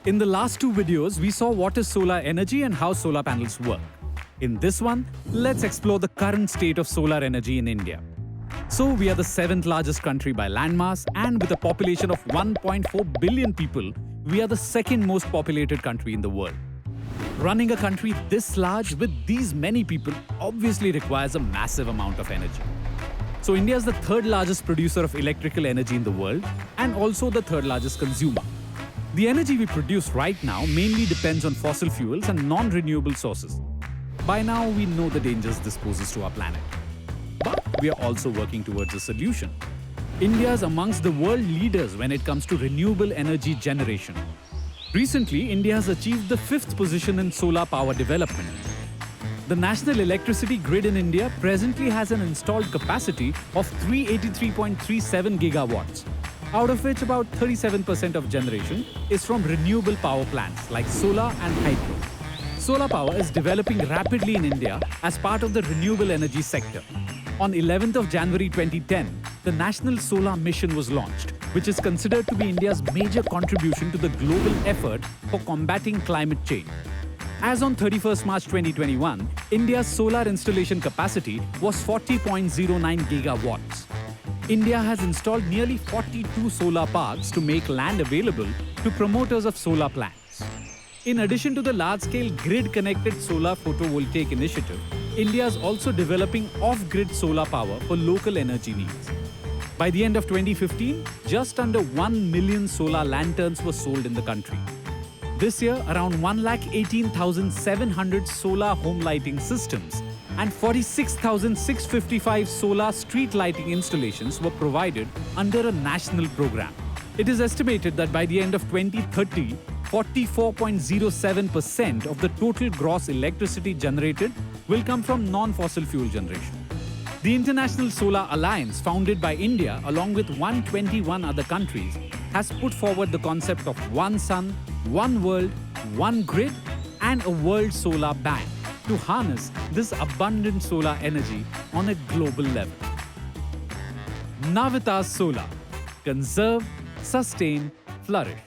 In the last two videos, we saw what is solar energy and how solar panels work. In this one, let's explore the current state of solar energy in India. So, we are the 7th largest country by landmass, and with a population of 1.4 billion people, we are the second most populated country in the world. Running a country this large with these many people obviously requires a massive amount of energy. So, India is the third largest producer of electrical energy in the world and also the third largest consumer. The energy we produce right now mainly depends on fossil fuels and non-renewable sources. By now, we know the dangers this poses to our planet. But we are also working towards a solution. India is amongst the world leaders when it comes to renewable energy generation. Recently, India has achieved the 5th position in solar power development. The national electricity grid in India presently has an installed capacity of 383.37 gigawatts, out of which about 37% of generation is from renewable power plants like solar and hydro. Solar power is developing rapidly in India as part of the renewable energy sector. On 11th of January 2010, the National Solar Mission was launched, which is considered to be India's major contribution to the global effort for combating climate change. As on 31st March 2021, India's solar installation capacity was 40.09 gigawatts. India has installed nearly 42 solar parks to make land available to promoters of solar plants. In addition to the large-scale grid-connected solar photovoltaic initiative, India is also developing off-grid solar power for local energy needs. By the end of 2015, just under 1 million solar lanterns were sold in the country. This year, around 118,700 solar home lighting systems and 46,655 solar street lighting installations were provided under a national program. It is estimated that by the end of 2030, 44.07% of the total gross electricity generated will come from non-fossil fuel generation. The International Solar Alliance, founded by India along with 121 other countries, has put forward the concept of one sun, one world, one grid, and a world solar bank to harness this abundant solar energy on a global level. Navitas Solar. Conserve, sustain, flourish.